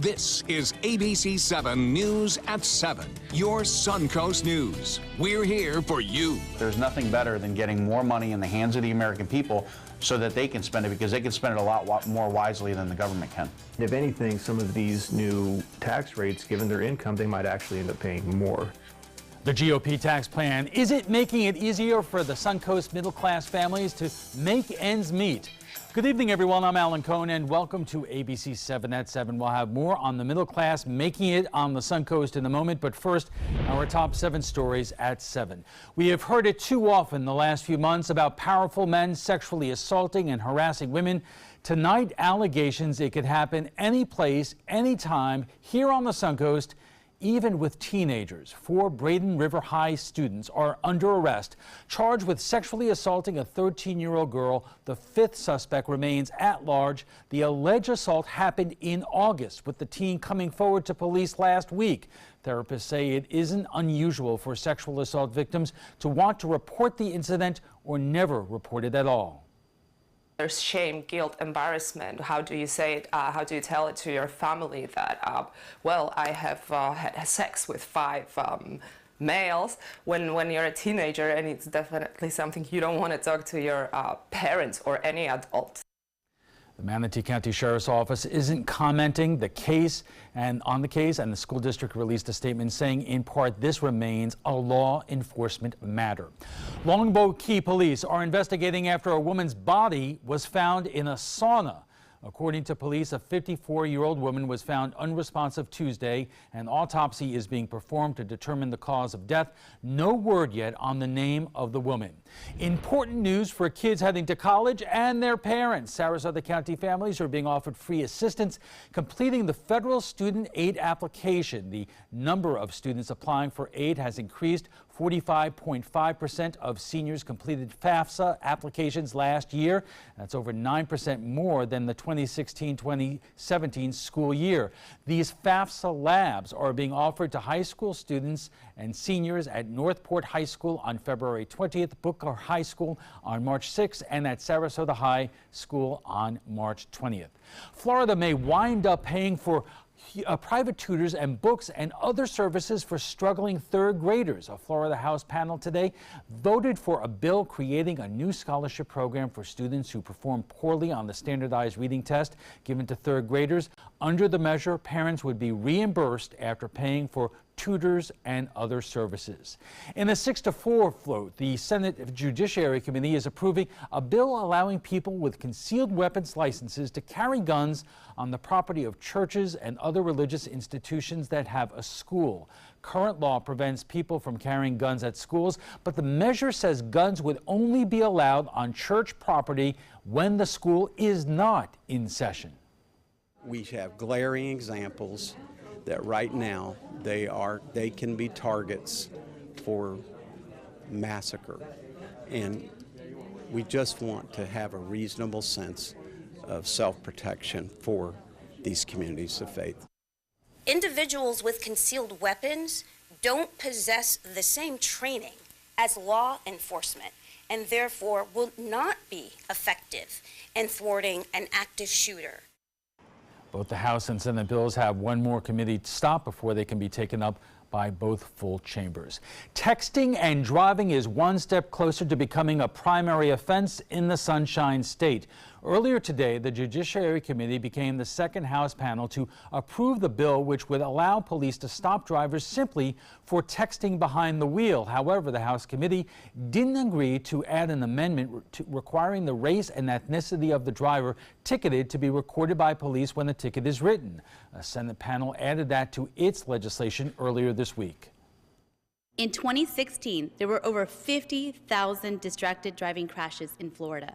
This is ABC7 News at 7, your Suncoast News. We're here for you. There's nothing better than getting more money in the hands of the American people so that they can spend it, because they can spend it a lot more wisely than the government can. If anything, some of these new tax rates, given their income, they might actually end up paying more. The GOP tax plan, is it making it easier for the Suncoast middle-class families to make ends meet? Good evening, everyone. I'm Alan Cohn, and welcome to ABC7 at 7. We'll have more on the middle class making it on the Suncoast in a moment, but first, our top 7 stories at 7. We have heard it too often the last few months about powerful men sexually assaulting and harassing women. Tonight, allegations it could happen any place, anytime, here on the Suncoast, even with teenagers. 4 Braden River High students are under arrest, charged with sexually assaulting a 13-year-old girl. The 5th suspect remains at large. The alleged assault happened in August, with the teen coming forward to police last week. Therapists say it isn't unusual for sexual assault victims to want to report the incident or never report it at all. There's shame, guilt, embarrassment. How do you say it? How do you tell it to your family that, well, I have had sex with 5 males when you're a teenager, and it's definitely something you don't want to talk to your parents or any adult. The Manatee County Sheriff's Office isn't commenting on the case, and the school district released a statement saying, in part, this remains a law enforcement matter. Longboat Key police are investigating after a woman's body was found in a sauna. According to police, a 54-year-old woman was found unresponsive Tuesday. An autopsy is being performed to determine the cause of death. No word yet on the name of the woman. Important news for kids heading to college and their parents. Sarasota County families are being offered free assistance completing the federal student aid application. The number of students applying for aid has increased. 45.5% of seniors completed FAFSA applications last year. That's over 9% more than the 2016-2017 school year. These FAFSA labs are being offered to high school students and seniors at Northport High School on February 20th, Booker High School on March 6th, and at Sarasota High School on March 20th. Florida may wind up paying for private tutors and books and other services for struggling 3rd graders. A Florida House panel today voted for a bill creating a new scholarship program for students who perform poorly on the standardized reading test given to 3rd graders. Under the measure, parents would be reimbursed after paying for tutors and other services. In a 6-4 vote, the Senate Judiciary Committee is approving a bill allowing people with concealed weapons licenses to carry guns on the property of churches and other religious institutions that have a school. Current law prevents people from carrying guns at schools, but the measure says guns would only be allowed on church property when the school is not in session. We have glaring examples that right now they can be targets for massacre, and we just want to have a reasonable sense of self-protection for these communities of faith. Individuals with concealed weapons don't possess the same training as law enforcement, and therefore will not be effective in thwarting an active shooter. Both the House and Senate bills have one more committee to stop before they can be taken up by both full chambers. Texting and driving is one step closer to becoming a primary offense in the Sunshine State. Earlier today, the Judiciary Committee became the 2nd House panel to approve the bill which would allow police to stop drivers simply for texting behind the wheel. However, the House committee didn't agree to add an amendment requiring the race and ethnicity of the driver ticketed to be recorded by police when the ticket is written. A Senate panel added that to its legislation earlier this week. In 2016, there were over 50,000 distracted driving crashes in Florida,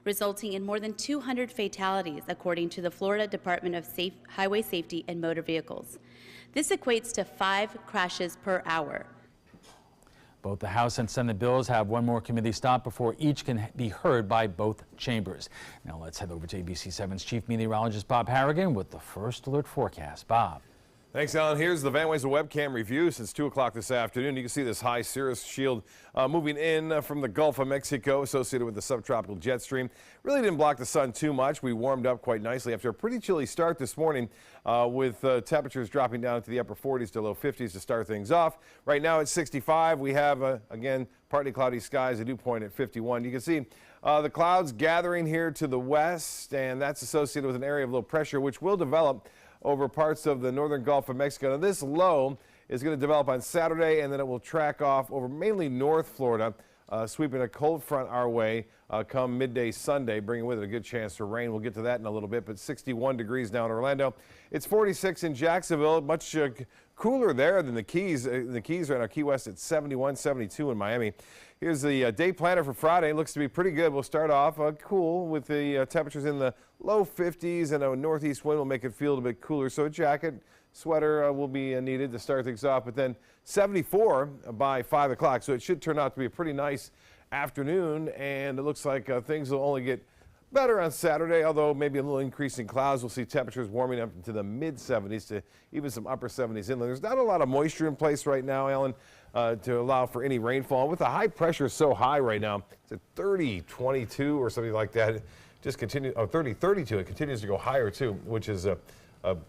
resulting in more than 200 fatalities, according to the Florida Department of Highway Safety and Motor Vehicles. This equates to 5 crashes per hour. Both the House and Senate bills have one more committee stop before each can be heard by both chambers. Now let's head over to ABC7's Chief Meteorologist Bob Harrigan with the first alert forecast. Bob. Thanks, Alan. Here's the Van Wezel webcam review since 2 o'clock this afternoon. You can see this high cirrus shield moving in from the Gulf of Mexico associated with the subtropical jet stream. Really didn't block the sun too much. We warmed up quite nicely after a pretty chilly start this morning with temperatures dropping down to the upper 40s to low 50s to start things off. Right now it's 65. We have, again, partly cloudy skies. A dew point at 51. You can see the clouds gathering here to the west, and that's associated with an area of low pressure which will develop over parts of the northern Gulf of Mexico. Now, this low is going to develop on Saturday, and then it will track off over mainly North Florida, sweeping a cold front our way come midday Sunday, bringing with it a good chance for rain. We'll get to that in a little bit, but 61 degrees now in Orlando. It's 46 in Jacksonville, much cooler there than the Keys. The Keys right now, Key West at 71, 72 in Miami. Here's the day planner for Friday. It looks to be pretty good. We'll start off cool with the temperatures in the low 50s, and a northeast wind will make it feel a bit cooler. So a jacket, sweater will be needed to start things off. But then 74 by 5 o'clock. So it should turn out to be a pretty nice afternoon. And it looks like things will only get better on Saturday, although maybe a little increase in clouds. We'll see temperatures warming up into the mid-70s to even some upper 70s inland. There's not a lot of moisture in place right now, Alan, to allow for any rainfall. With the high pressure so high right now, it's at 30, 22 or something like that. It just continues, 30, 32. It continues to go higher too, which is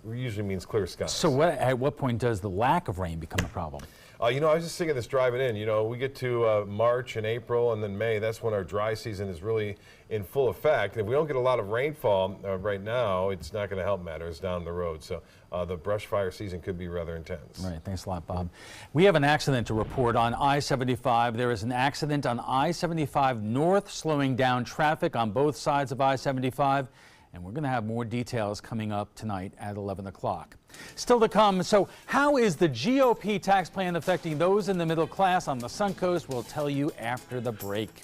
usually means clear skies. So at what point does the lack of rain become a problem? You know, I was just thinking this driving in. You know, we get to March and April and then May. That's when our dry season is really in full effect. If we don't get a lot of rainfall right now, it's not going to help matters down the road. So the brush fire season could be rather intense. Right. Thanks a lot, Bob. We have an accident to report on I-75. There is an accident on I-75 North, slowing down traffic on both sides of I-75. And we're going to have more details coming up tonight at 11 o'clock. Still to come, so how is the GOP tax plan affecting those in the middle class on the Suncoast? We'll tell you after the break.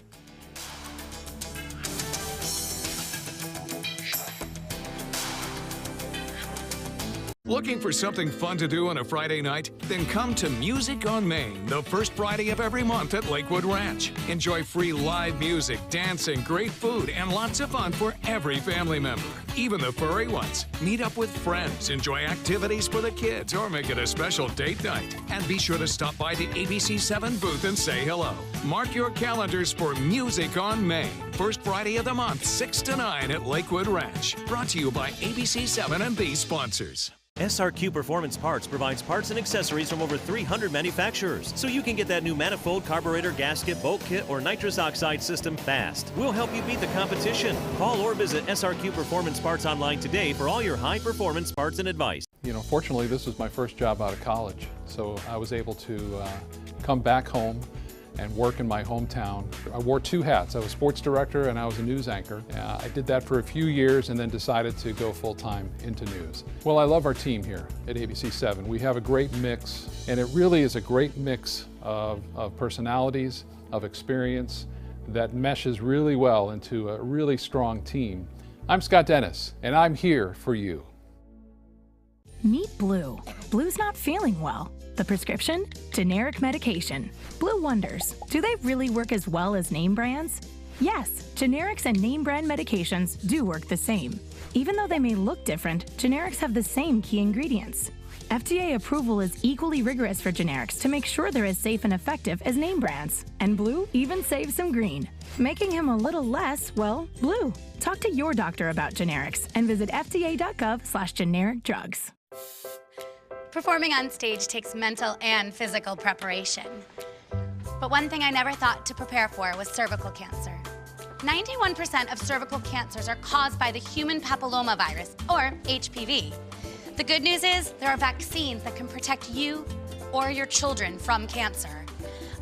Looking for something fun to do on a Friday night? Then come to Music on Main, the first Friday of every month at Lakewood Ranch. Enjoy free live music, dancing, great food, and lots of fun for every family member, even the furry ones. Meet up with friends, enjoy activities for the kids, or make it a special date night. And be sure to stop by the ABC7 booth and say hello. Mark your calendars for Music on Main, first Friday of the month, 6 to 9 at Lakewood Ranch. Brought to you by ABC7 and these sponsors. SRQ Performance Parts provides parts and accessories from over 300 manufacturers, so you can get that new manifold, carburetor, gasket, bolt kit, or nitrous oxide system fast. We'll help you beat the competition. Call or visit SRQ Performance Parts online today for all your high-performance parts and advice. You know, fortunately, this was my first job out of college, so I was able to come back home and work in my hometown. I wore two hats. I was sports director and I was a news anchor. I did that for a few years and then decided to go full-time into news. Well, I love our team here at ABC7. We have a great mix, and it really is a great mix of personalities, of experience that meshes really well into a really strong team. I'm Scott Dennis, and I'm here for you. Meet Blue. Blue's not feeling well. The prescription? Generic medication. Blue wonders, do they really work as well as name brands? Yes, generics and name brand medications do work the same. Even though they may look different, generics have the same key ingredients. FDA approval is equally rigorous for generics to make sure they're as safe and effective as name brands. And Blue even saves some green, making him a little less, well, blue. Talk to your doctor about generics and visit fda.gov/generic drugs. Performing on stage takes mental and physical preparation. But one thing I never thought to prepare for was cervical cancer. 91% of cervical cancers are caused by the human papillomavirus, or HPV. The good news is there are vaccines that can protect you or your children from cancer.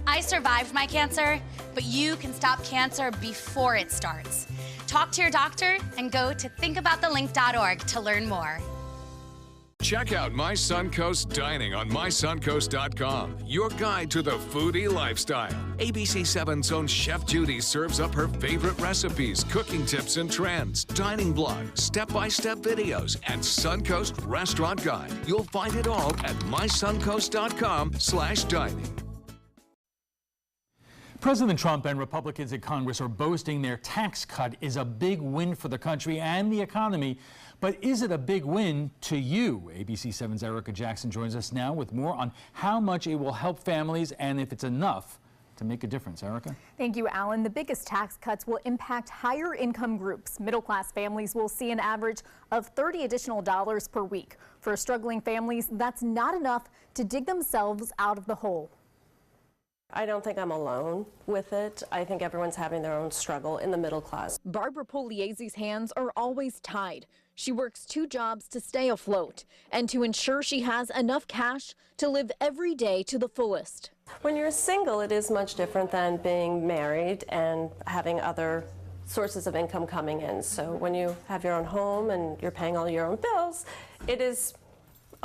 I survived my cancer, but you can stop cancer before it starts. Talk to your doctor and go to thinkaboutthelink.org to learn more. Check out My Suncoast Dining on mysuncoast.com, your guide to the foodie lifestyle. ABC7's own Chef Judy serves up her favorite recipes, cooking tips and trends, dining blogs, step-by-step videos, and Suncoast Restaurant Guide. You'll find it all at mysuncoast.com/dining. President Trump and Republicans in Congress are boasting their tax cut is a big win for the country and the economy. But is it a big win to you? ABC7's Erica Jackson joins us now with more on how much it will help families and if it's enough to make a difference. Erica? Thank you, Alan. The biggest tax cuts will impact higher income groups. Middle-class families will see an average of $30 additional per week. For struggling families, that's not enough to dig themselves out of the hole. I don't think I'm alone with it. I think everyone's having their own struggle in the middle class. Barbara Pugliesi's hands are always tied. She works 2 jobs to stay afloat and to ensure she has enough cash to live every day to the fullest. When you're single, it is much different than being married and having other sources of income coming in. So when you have your own home and you're paying all your own bills, it is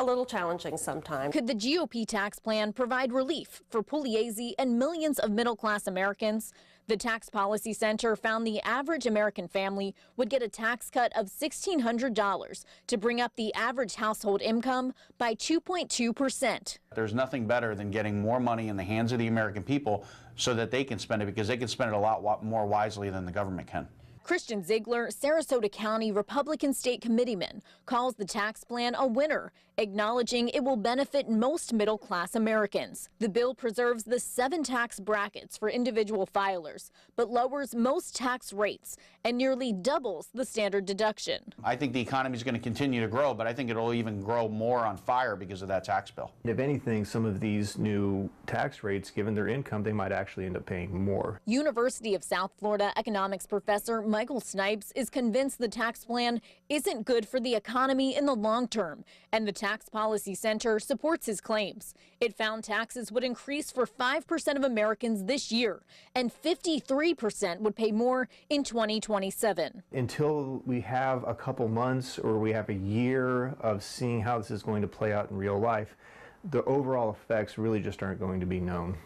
a little challenging sometimes. Could the GOP tax plan provide relief for Pugliese and millions of middle-class Americans? The Tax Policy Center found the average American family would get a tax cut of $1,600 to bring up the average household income by 2.2%. There's nothing better than getting more money in the hands of the American people so that they can spend it, because they can spend it a lot more wisely than the government can. Christian Ziegler, Sarasota County Republican State Committeeman, calls the tax plan a winner, acknowledging it will benefit most middle-class Americans. The bill preserves the 7 tax brackets for individual filers, but lowers most tax rates and nearly doubles the standard deduction. I think the economy is going to continue to grow, but I think it'll even grow more on fire because of that tax bill. If anything, some of these new tax rates, given their income, they might actually end up paying more. University of South Florida economics professor Michael Snipes is convinced the tax plan isn't good for the economy in the long term, and the Tax Policy Center supports his claims. It found taxes would increase for 5% of Americans this year, and 53% would pay more in 2027. Until we have a couple months or we have a year of seeing how this is going to play out in real life, the overall effects really just aren't going to be known.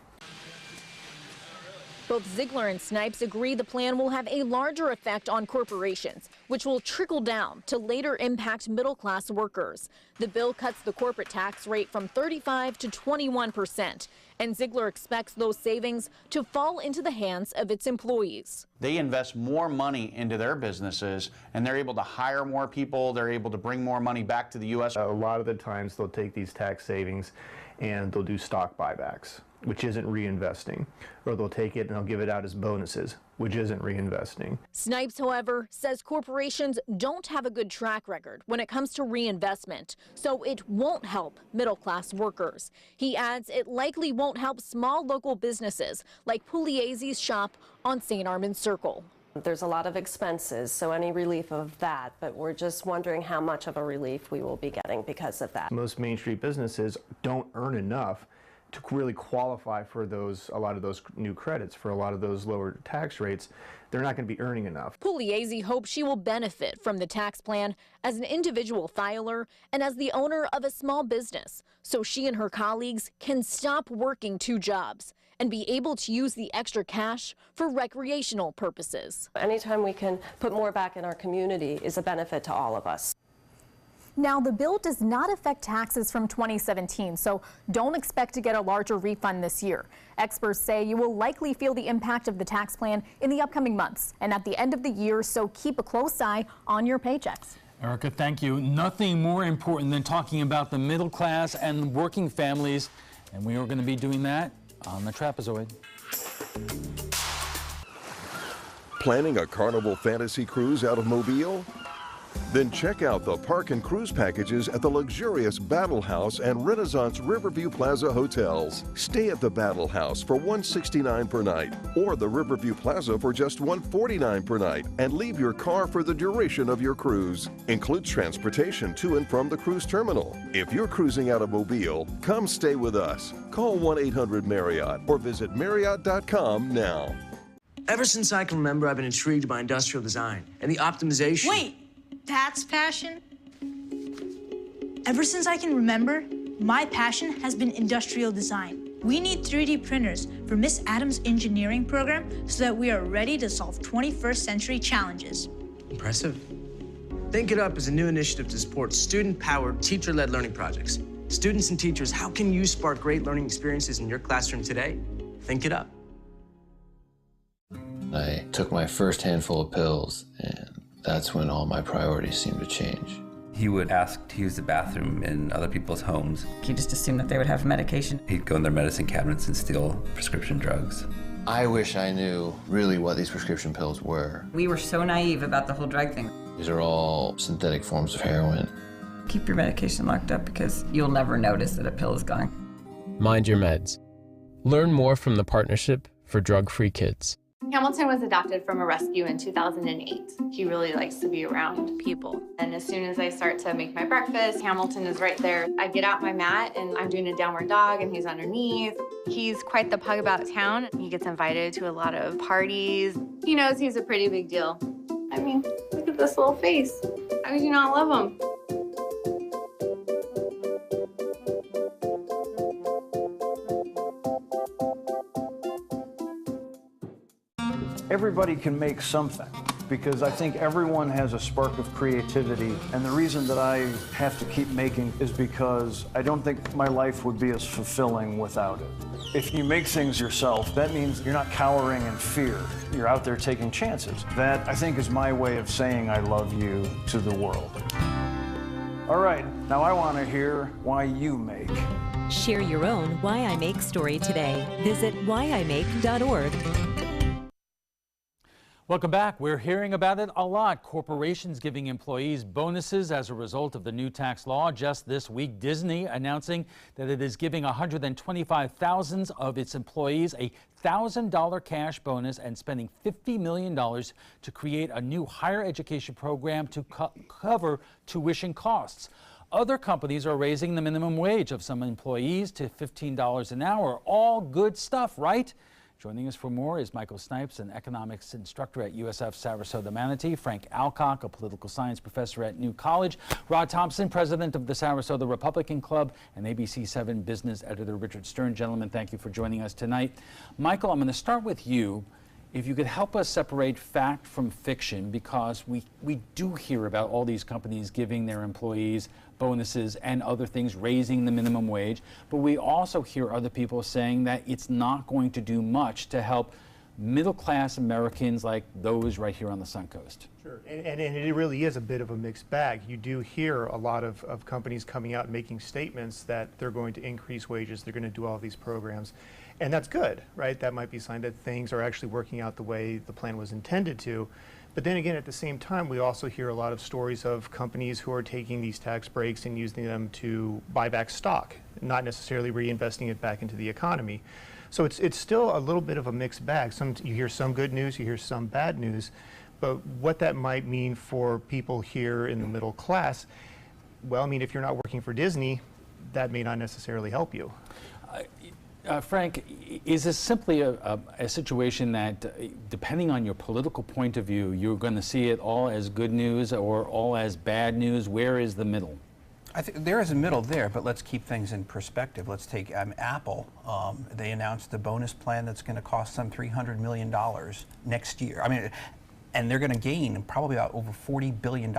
Both Ziegler and Snipes agree the plan will have a larger effect on corporations, which will trickle down to later impact middle-class workers. The bill cuts the corporate tax rate from 35% to 21%, and Ziegler expects those savings to fall into the hands of its employees. They invest more money into their businesses, and they're able to hire more people. They're able to bring more money back to the U.S. A lot of the times they'll take these tax savings and they'll do stock buybacks, which isn't reinvesting, or they'll take it and they'll give it out as bonuses, which isn't reinvesting. Snipes, however, says corporations don't have a good track record when it comes to reinvestment, so it won't help middle-class workers. He adds it likely won't help small local businesses like Pugliese's shop on St. Armand Circle. There's a lot of expenses, so any relief of that, but we're just wondering how much of a relief we will be getting because of that. Most Main Street businesses don't earn enough to really qualify for a lot of those new credits, for a lot of those lower tax rates. They're not going to be earning enough. Pugliese hopes she will benefit from the tax plan as an individual filer and as the owner of a small business, so she and her colleagues can stop working 2 jobs and be able to use the extra cash for recreational purposes. Anytime we can put more back in our community is a benefit to all of us. Now, the bill does not affect taxes from 2017, so don't expect to get a larger refund this year. Experts say you will likely feel the impact of the tax plan in the upcoming months and at the end of the year, so keep a close eye on your paychecks. Erica, thank you. Nothing more important than talking about the middle class and working families, and we are going to be doing that on the Trapezoid. Planning a Carnival Fantasy Cruise out of Mobile? Then check out the park and cruise packages at the luxurious Battle House and Renaissance Riverview Plaza hotels. Stay at the Battle House for $169 per night, or the Riverview Plaza for just $149 per night, and leave your car for the duration of your cruise. Includes transportation to and from the cruise terminal. If you're cruising out of Mobile, come stay with us. Call 1-800-MARRIOTT or visit Marriott.com now. Ever since I can remember, I've been intrigued by industrial design and the optimization. Wait! That's passion? Ever since I can remember, my passion has been industrial design. We need 3D printers for Miss Adams' engineering program so that we are ready to solve 21st century challenges. Impressive. Think It Up is a new initiative to support student-powered, teacher-led learning projects. Students and teachers, how can you spark great learning experiences in your classroom today? Think It Up. I took my first handful of pills, and that's when all my priorities seemed to change. He would ask to use the bathroom in other people's homes. He just assumed that they would have medication. He'd go in their medicine cabinets and steal prescription drugs. I wish I knew really what these prescription pills were. We were so naive about the whole drug thing. These are all synthetic forms of heroin. Keep your medication locked up because you'll never notice that a pill is gone. Mind your meds. Learn more from the Partnership for Drug-Free Kids. Hamilton was adopted from a rescue in 2008. He really likes to be around people. And as soon as I start to make my breakfast, Hamilton is right there. I get out my mat and I'm doing a downward dog and he's underneath. He's quite the pug about town. He gets invited to a lot of parties. He knows he's a pretty big deal. I mean, look at this little face. How could you not love him? Everybody can make something, because I think everyone has a spark of creativity, and the reason that I have to keep making is because I don't think my life would be as fulfilling without it. If you make things yourself, that means you're not cowering in fear. You're out there taking chances. That, I think, is my way of saying I love you to the world. All right, now I want to hear why you make. Share your own Why I Make story today. Visit whyimake.org. Welcome back. We're hearing about it a lot. Corporations giving employees bonuses as a result of the new tax law. Just this week, Disney announcing that it is giving 125,000 of its employees a $1,000 cash bonus and spending $50 million to create a new higher education program to cover tuition costs. Other companies are raising the minimum wage of some employees to $15 an hour. All good stuff, right? Joining us for more is Michael Snipes, an economics instructor at USF Sarasota Manatee, Frank Alcock, a political science professor at New College, Rod Thompson, president of the Sarasota Republican Club, and ABC7 business editor Richard Stern. Gentlemen, thank you for joining us tonight. Michael, I'm going to start with you. If you could help us separate fact from fiction, because we do hear about all these companies giving their employees bonuses and other things, raising the minimum wage, but we also hear other people saying that it's not going to do much to help middle-class Americans like those right here on the Suncoast. Sure, and it really is a bit of a mixed bag. You do hear a lot of companies coming out and making statements that they're going to increase wages, they're going to do all these programs. And that's good, right? That might be a sign that things are actually working out the way the plan was intended to. But then again, at the same time, we also hear a lot of stories of companies who are taking these tax breaks and using them to buy back stock, not necessarily reinvesting it back into the economy. So it's still a little bit of a mixed bag. You hear some good news, you hear some bad news, but what that might mean for people here in the middle class, well, I mean, if you're not working for Disney, that may not necessarily help you. Frank, is this simply a situation that, depending on your political point of view, you're going to see it all as good news or all as bad news? Where is the middle? I think there is a middle there, but let's keep things in perspective. Let's take Apple. They announced a bonus plan that's going to cost them $300 million next year. I mean, and they're going to gain probably about over $40 billion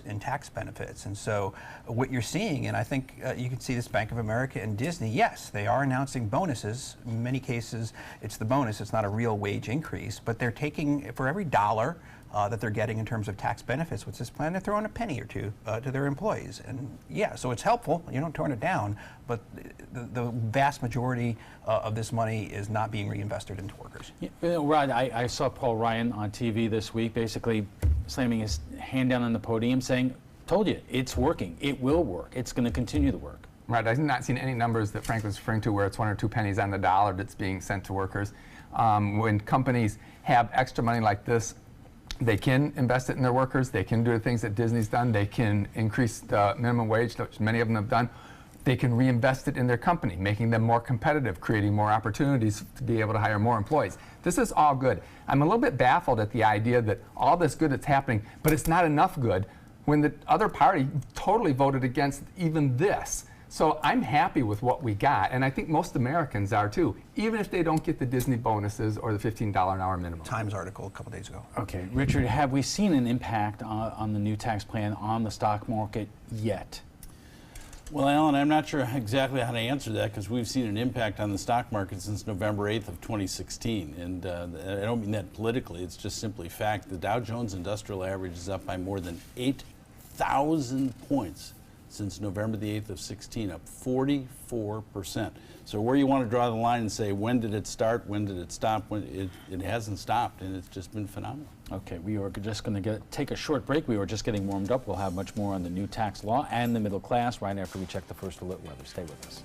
in tax benefits. And so what you're seeing, and I think you can see this Bank of America and Disney, yes, they are announcing bonuses. In many cases, it's the bonus, it's not a real wage increase, but they're taking, for every dollar that they're getting in terms of tax benefits with this plan, they're throwing a penny or two to their employees. And yeah, so it's helpful, you don't turn it down, but the vast majority of this money is not being reinvested into workers. Yeah, Rod, I saw Paul Ryan on TV this week basically slamming his hand down on the podium saying, told you, it's working, it will work, it's going to continue to work. Right, I've not seen any numbers that Frank was referring to where it's 1 or 2 pennies on the dollar that's being sent to workers. When companies have extra money like this, they can invest it in their workers. They can do the things that Disney's done. They can increase the minimum wage, which many of them have done. They can reinvest it in their company, making them more competitive, creating more opportunities to be able to hire more employees. This is all good. I'm a little bit baffled at the idea that all this good is happening, but it's not enough good when the other party totally voted against even this. So I'm happy with what we got, and I think most Americans are too, even if they don't get the Disney bonuses or the $15 an hour minimum. Times article a couple days ago. Okay, Richard, have we seen an impact on the new tax plan on the stock market yet? Well, Alan, I'm not sure exactly how to answer that because we've seen an impact on the stock market since November 8th of 2016. And I don't mean that politically, it's just simply fact. The Dow Jones Industrial Average is up by more than 8,000 points since November the 8th of 16, up 44%. So where you want to draw the line and say, when did it start, when did it stop? When it hasn't stopped, and it's just been phenomenal. Okay, we are just going to take a short break. We were just getting warmed up. We'll have much more on the new tax law and the middle class right after we check the first alert weather. Stay with us.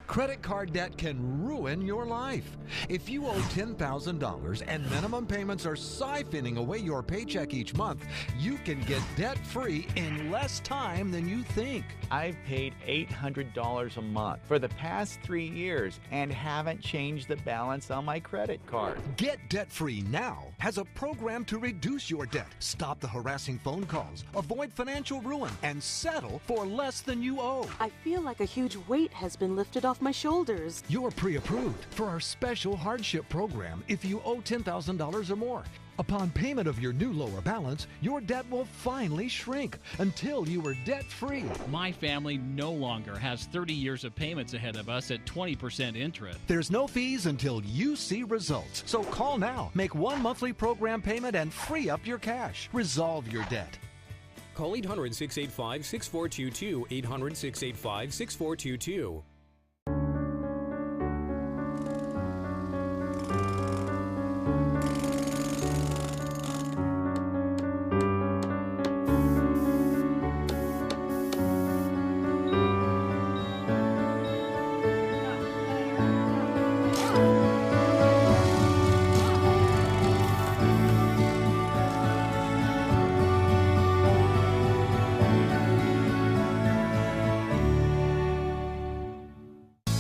Credit card debt can ruin your life. If you owe $10,000 and minimum payments are siphoning away your paycheck each month, you can get debt-free in less time than you think. I've paid $800 a month for the past 3 years and haven't changed the balance on my credit card. Get Debt-Free Now has a program to reduce your debt, stop the harassing phone calls, avoid financial ruin, and settle for less than you owe. I feel like a huge weight has been lifted off my shoulders. You're pre-approved for our special hardship program if you owe $10,000 or more. Upon payment of your new lower balance, your debt will finally shrink until you are debt-free. My family no longer has 30 years of payments ahead of us at 20% interest. There's no fees until you see results. So call now, make one monthly program payment, and free up your cash. Resolve your debt. Call 800-685-6422, 800-685-6422.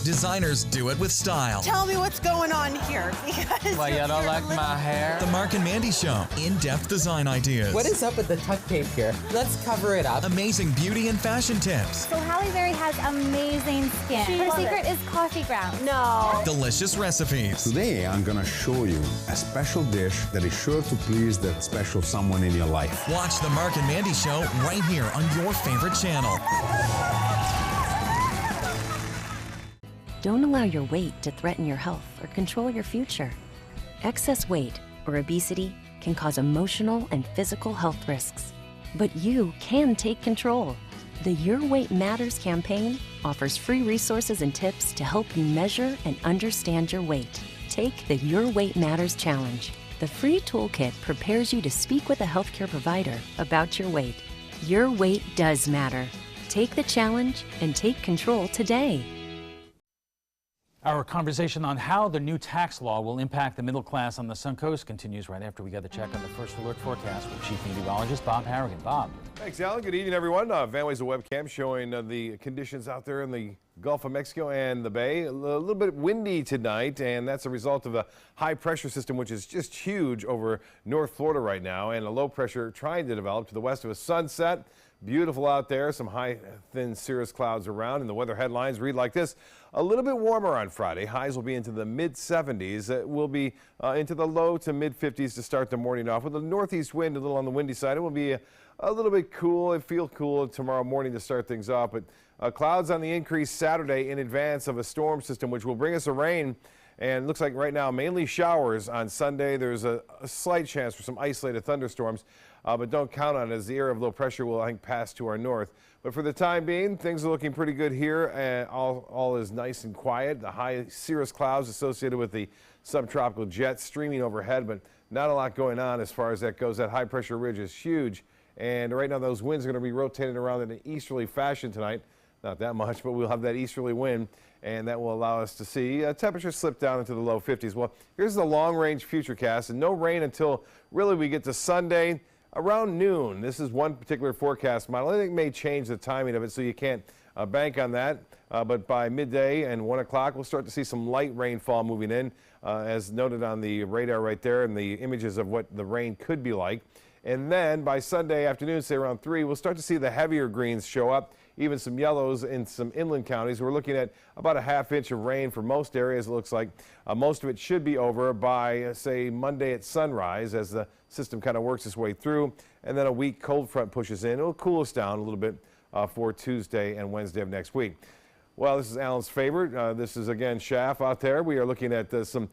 Designers do it with style. Tell me what's going on here. Why, you don't like my hair? The Mark and Mandy Show. In-depth design ideas. What is up with the tuck tape here? Let's cover it up. Amazing beauty and fashion tips. So Halle Berry has amazing skin. Her secret is coffee grounds. No. Delicious recipes. Today, I'm going to show you a special dish that is sure to please that special someone in your life. Watch the Mark and Mandy Show right here on your favorite channel. Don't allow your weight to threaten your health or control your future. Excess weight or obesity can cause emotional and physical health risks. But you can take control. The Your Weight Matters campaign offers free resources and tips to help you measure and understand your weight. Take the Your Weight Matters Challenge. The free toolkit prepares you to speak with a healthcare provider about your weight. Your weight does matter. Take the challenge and take control today. Our conversation on how the new tax law will impact the middle class on the Suncoast continues right after we get the check on the first alert forecast with Chief Meteorologist Bob Harrigan. Bob. Thanks, Alan. Good evening, everyone. Van Way's a webcam showing the conditions out there in the Gulf of Mexico and the Bay. A little bit windy tonight, and that's a result of a high pressure system, which is just huge over North Florida right now, and a low pressure trying to develop to the west of a sunset. Beautiful out there, some high, thin cirrus clouds around, and the weather headlines read like this. A little bit warmer on Friday. Highs will be into the mid-70s. It will be into the low to mid-50s to start the morning off. With a northeast wind, a little on the windy side, it will be a little bit cool. It feels cool tomorrow morning to start things off. But clouds on the increase Saturday in advance of a storm system, which will bring us a rain. And it looks like right now mainly showers on Sunday. There's a slight chance for some isolated thunderstorms. But don't count on it as the area of low pressure will, I think, pass to our north. But for the time being, things are looking pretty good here, and all is nice and quiet. The high cirrus clouds associated with the subtropical jet streaming overhead, but not a lot going on as far as that goes. That high pressure ridge is huge, and right now those winds are going to be rotating around in an easterly fashion tonight. Not that much, but we'll have that easterly wind, and that will allow us to see temperatures slip down into the low 50s. Well, here's the long-range futurecast, and no rain until really we get to Sunday. Around noon. This is one particular forecast model. I think it may change the timing of it, so you can't bank on that. But by midday and 1 o'clock, we'll start to see some light rainfall moving in, as noted on the radar right there, and the images of what the rain could be like. And then by Sunday afternoon, say around 3, we'll start to see the heavier greens show up, even some yellows in some inland counties. We're looking at about a ½ inch of rain for most areas, it looks like. Most of it should be over by, say, Monday at sunrise as the system kind of works its way through. And then a weak cold front pushes in. It'll cool us down a little bit for Tuesday and Wednesday of next week. Well, this is Alan's favorite. This is, again, Schaff out there. We are looking at some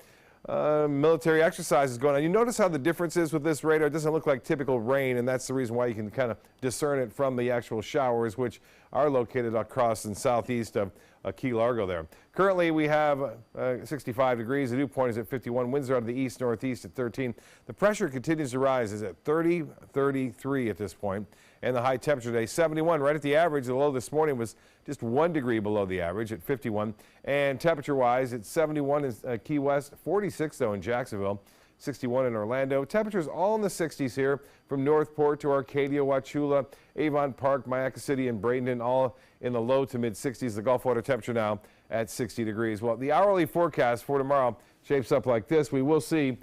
military exercises going on. You notice how the difference is with this radar? It doesn't look like typical rain, and that's the reason why you can kind of discern it from the actual showers, which are located across and southeast of Key Largo there. Currently, we have 65 degrees. The dew point is at 51. Winds are out of the east-northeast at 13. The pressure continues to rise. It's at 30, 33 at this point. And the high temperature today, 71, right at the average. The low this morning was just 1 degree below the average at 51. And temperature-wise, it's 71 in Key West, 46, though, in Jacksonville, 61 in Orlando. Temperatures all in the 60s here from Northport to Arcadia, Wauchula, Avon Park, Mayaca City, and Bradenton, all in the low to mid-60s. The Gulf water temperature now at 60 degrees. Well, the hourly forecast for tomorrow shapes up like this. We will see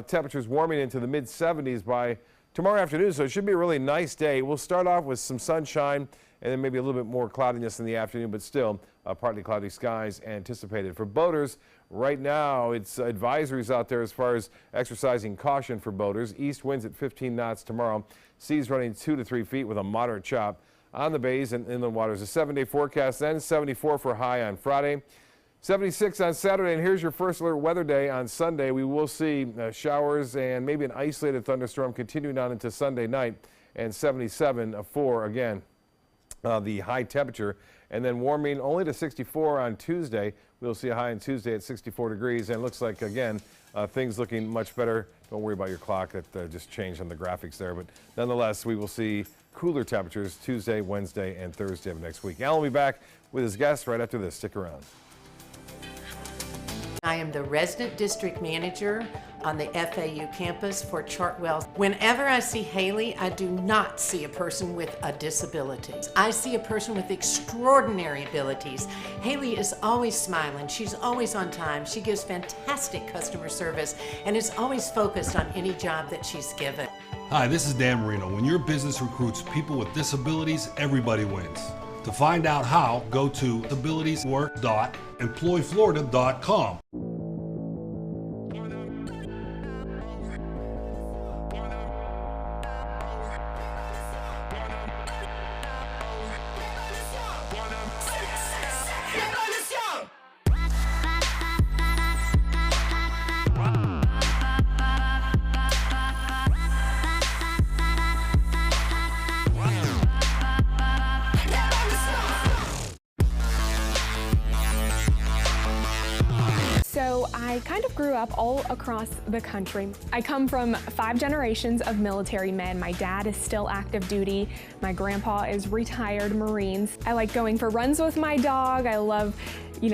temperatures warming into the mid-70s by tomorrow afternoon, so it should be a really nice day. We'll start off with some sunshine and then maybe a little bit more cloudiness in the afternoon, but still partly cloudy skies anticipated. For boaters, right now it's advisories out there as far as exercising caution for boaters. East winds at 15 knots tomorrow. Seas running 2 to 3 feet with a moderate chop on the bays and inland waters. A 7-day forecast then, 74 for high on Friday. 76 on Saturday, and here's your first alert weather day on Sunday. We will see showers and maybe an isolated thunderstorm continuing on into Sunday night, and 77 for, again, the high temperature. And then warming only to 64 on Tuesday. We'll see a high on Tuesday at 64 degrees, and it looks like, again, things looking much better. Don't worry about your clock. That just changed on the graphics there. But nonetheless, we will see cooler temperatures Tuesday, Wednesday, and Thursday of next week. Alan will be back with his guests right after this. Stick around. I am the resident district manager on the FAU campus for Chartwell. Whenever I see Haley, I do not see a person with a disability. I see a person with extraordinary abilities. Haley is always smiling. She's always on time. She gives fantastic customer service and is always focused on any job that she's given. Hi, this is Dan Marino. When your business recruits people with disabilities, everybody wins. To find out how, go to abilitieswork.employflorida.com. So I kind of grew up all across the country. I come from 5 generations of military men. My dad is still active duty. My grandpa is retired Marines. I like going for runs with my dog. I love,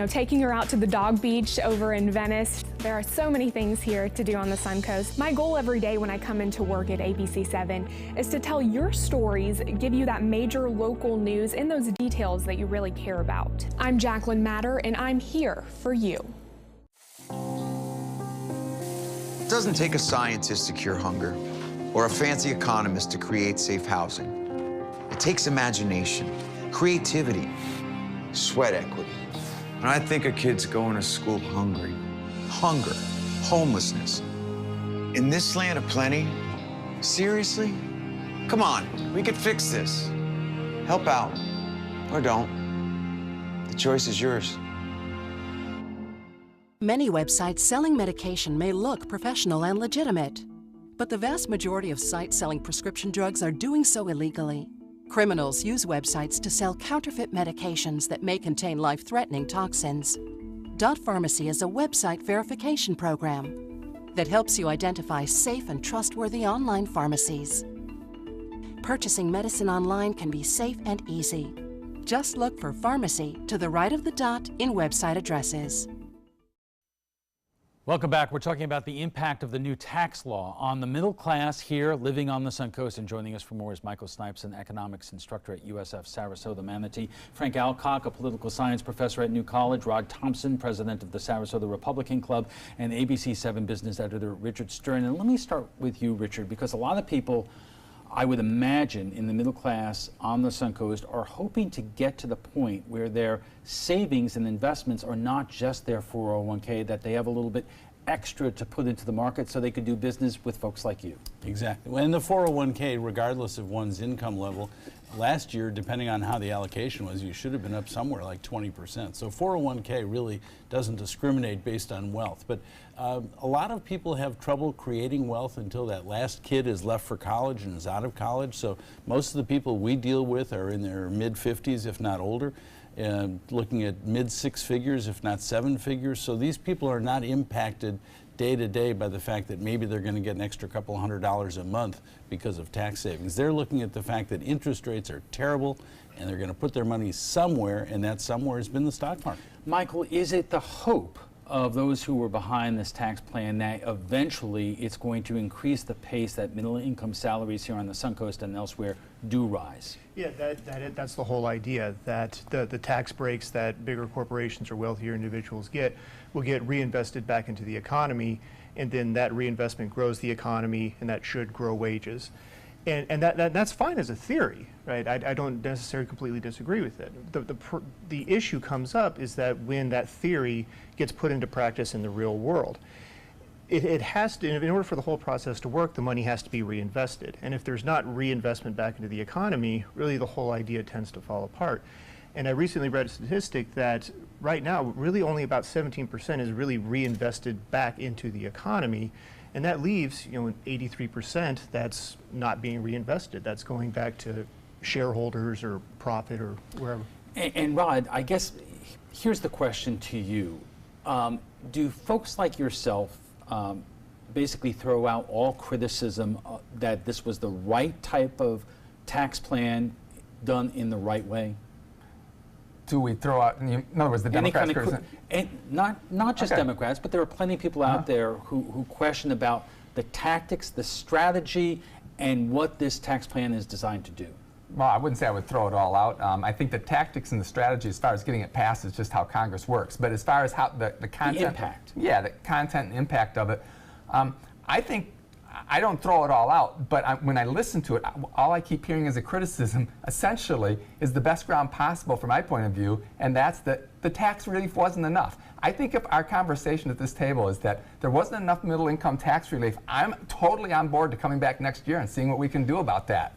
taking her out to the dog beach over in Venice. There are so many things here to do on the Suncoast. My goal every day when I come into work at ABC7 is to tell your stories, give you that major local news and those details that you really care about. I'm Jacqueline Matter, and I'm here for you. It doesn't take a scientist to cure hunger or a fancy economist to create safe housing. It takes imagination, creativity, sweat equity. And I think of kids going to school hungry. Hunger, homelessness. In this land of plenty, seriously? Come on, we could fix this. Help out, or don't. The choice is yours. Many websites selling medication may look professional and legitimate, but the vast majority of sites selling prescription drugs are doing so illegally. Criminals use websites to sell counterfeit medications that may contain life-threatening toxins. Dot Pharmacy is a website verification program that helps you identify safe and trustworthy online pharmacies. Purchasing medicine online can be safe and easy. Just look for pharmacy to the right of the dot in website addresses. Welcome back. We're talking about the impact of the new tax law on the middle class here living on the Suncoast. And joining us for more is Michael Snipes, an economics instructor at USF Sarasota Manatee, Frank Alcock, a political science professor at New College, Rod Thompson, president of the Sarasota Republican Club, and ABC7 business editor Richard Stern. And let me start with you, Richard, because a lot of people, I would imagine, in the middle class on the Suncoast are hoping to get to the point where their savings and investments are not just their 401k, that they have a little bit extra to put into the market so they could do business with folks like you. Exactly. And the 401k, regardless of one's income level, last year, depending on how the allocation was, you should have been up somewhere like 20%. So 401k really doesn't discriminate based on wealth. But a lot of people have trouble creating wealth until that last kid is left for college and is out of college. So most of the people we deal with are in their mid-50s, if not older. Looking at mid-6 figures, if not 7 figures. So these people are not impacted day to day by the fact that maybe they're going to get an extra couple $100 a month because of tax savings. They're looking at the fact that interest rates are terrible and they're going to put their money somewhere, and that somewhere has been the stock market. Michael, is it the hope of those who were behind this tax plan that eventually it's going to increase the pace that middle income salaries here on the Suncoast and elsewhere do rise? Yeah, that's the whole idea, that the tax breaks that bigger corporations or wealthier individuals will get reinvested back into the economy, and then that reinvestment grows the economy, and that should grow wages. And that's fine as a theory, right? I don't necessarily completely disagree with it. The issue comes up is that when that theory gets put into practice in the real world, it has to, in order for the whole process to work, the money has to be reinvested. And if there's not reinvestment back into the economy, really the whole idea tends to fall apart. And I recently read a statistic that right now, really only about 17% is really reinvested back into the economy. And that leaves, 83% that's not being reinvested. That's going back to shareholders or profit or wherever. And Rod, I guess here's the question to you. Do folks like yourself basically throw out all criticism that this was the right type of tax plan done in the right way? Do we throw out, in other words, the Democrats? And not just Okay. Democrats, but there are plenty of people out there who question about the tactics, the strategy, and what this tax plan is designed to do. Well, I wouldn't say I would throw it all out. I think the tactics and the strategy as far as getting it passed is just how Congress works. But as far as how the content, the impact. Yeah, the content and impact of it, I think I don't throw it all out, but when I listen to it, all I keep hearing as a criticism, essentially, is the best ground possible from my point of view, and that's that the tax relief wasn't enough. I think if our conversation at this table is that there wasn't enough middle income tax relief, I'm totally on board to coming back next year and seeing what we can do about that.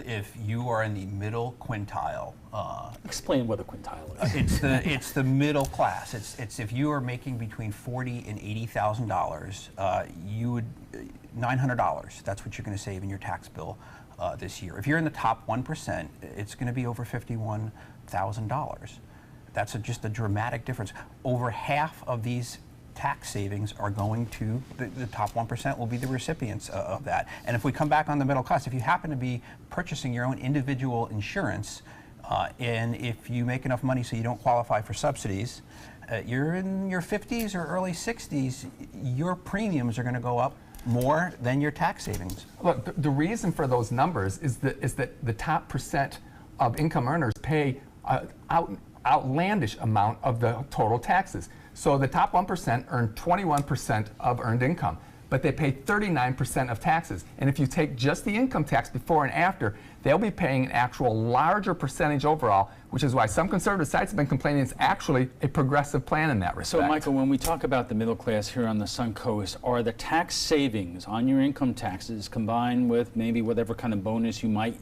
If you are in the middle quintile, explain what a quintile is. It's the middle class. It's if you are making between $40,000 and $80,000, you would $900. That's what you're going to save in your tax bill this year. If you're in the top 1%, it's going to be over $51,000. That's just a dramatic difference. Over half of these tax savings are going to the top 1% will be the recipients of that. And if we come back on the middle class, if you happen to be purchasing your own individual insurance, and if you make enough money so you don't qualify for subsidies, you're in your 50s or early 60s, your premiums are going to go up more than your tax savings. Look, the reason for those numbers is that the top percent of income earners pay outlandish amount of the total taxes. So the top 1% earn 21% of earned income, but they pay 39% of taxes. And if you take just the income tax before and after, they'll be paying an actual larger percentage overall, which is why some conservative sites have been complaining it's actually a progressive plan in that respect. So, Michael, when we talk about the middle class here on the Suncoast, are the tax savings on your income taxes combined with maybe whatever kind of bonus you might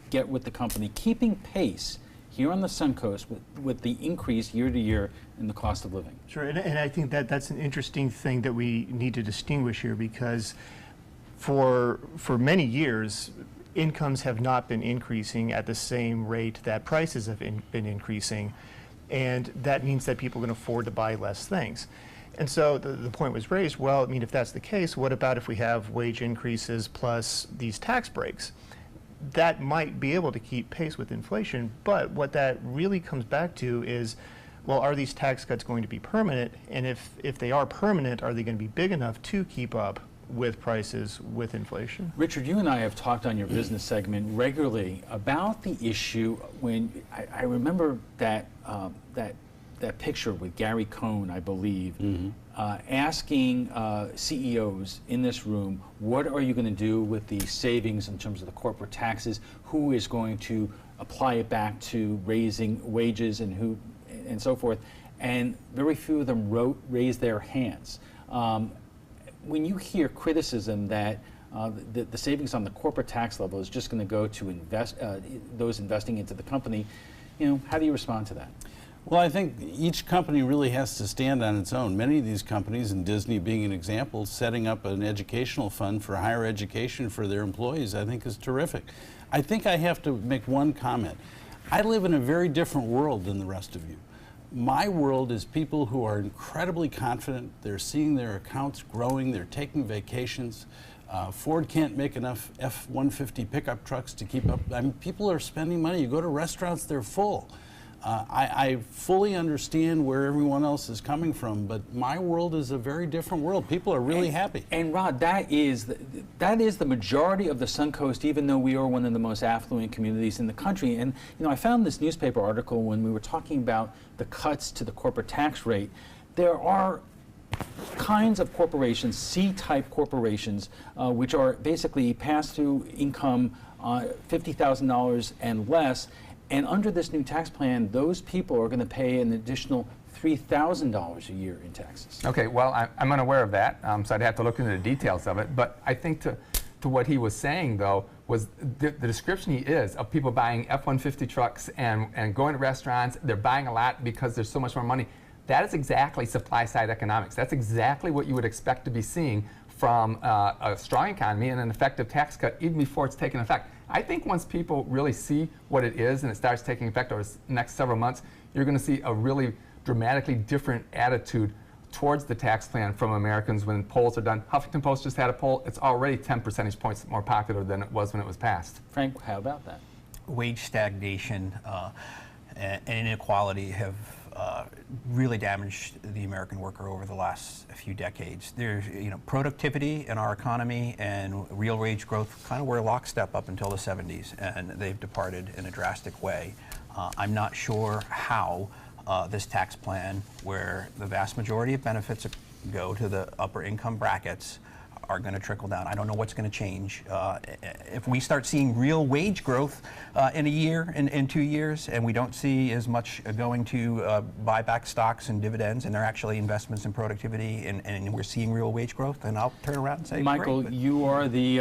get with the company keeping pace here on the Suncoast with the increase year to year in the cost of living? Sure, and I think that's an interesting thing that we need to distinguish here, because for many years, incomes have not been increasing at the same rate that prices have been increasing, and that means that people can afford to buy less things. And so the point was raised, well, I mean, if that's the case, what about if we have wage increases plus these tax breaks? That might be able to keep pace with inflation, but what that really comes back to is, well, are these tax cuts going to be permanent? And if they are permanent, are they going to be big enough to keep up with prices, with inflation? Richard, you and I have talked on your business segment regularly about the issue when I remember that picture with Gary Cohn, I believe, asking CEOs in this room, what are you going to do with the savings in terms of the corporate taxes? Who is going to apply it back to raising wages and who, and so forth? And very few of them raised their hands. When you hear criticism that the savings on the corporate tax level is just going to go to those investing into the company. How do you respond to that? Well, I think each company really has to stand on its own. Many of these companies, and Disney being an example, setting up an educational fund for higher education for their employees, I think is terrific. I think I have to make one comment. I live in a very different world than the rest of you. My world is people who are incredibly confident. They're seeing their accounts growing. They're taking vacations. Ford can't make enough F-150 pickup trucks to keep up. I mean, people are spending money. You go to restaurants, they're full. I fully understand where everyone else is coming from, but my world is a very different world. People are really happy. And Rod, that is the majority of the Suncoast, even though we are one of the most affluent communities in the country. And I found this newspaper article when we were talking about the cuts to the corporate tax rate. There are kinds of corporations, C-type corporations, which are basically pass-through income, $50,000 and less. And under this new tax plan, those people are going to pay an additional $3,000 a year in taxes. Okay, well, I'm unaware of that, so I'd have to look into the details of it. But I think to what he was saying, though, was the description he is of people buying F-150 trucks and going to restaurants. They're buying a lot because there's so much more money. That is exactly supply-side economics. That's exactly what you would expect to be seeing from a strong economy and an effective tax cut even before it's taken effect. I think once people really see what it is and it starts taking effect over the next several months, you're going to see a really dramatically different attitude towards the tax plan from Americans when polls are done. Huffington Post just had a poll. It's already 10 percentage points more popular than it was when it was passed. Frank, how about that? Wage stagnation and inequality have really damaged the American worker over the last few decades. There's, productivity in our economy and real wage growth kind of were lockstep up until the 70s, and they've departed in a drastic way. I'm not sure how this tax plan, where the vast majority of benefits go to the upper income brackets, are going to trickle down. I don't know what's going to change. If we start seeing real wage growth in a year, in 2 years, and we don't see as much going to buy back stocks and dividends, and they're actually investments in productivity, and we're seeing real wage growth, then I'll turn around and say, Michael, great, you are the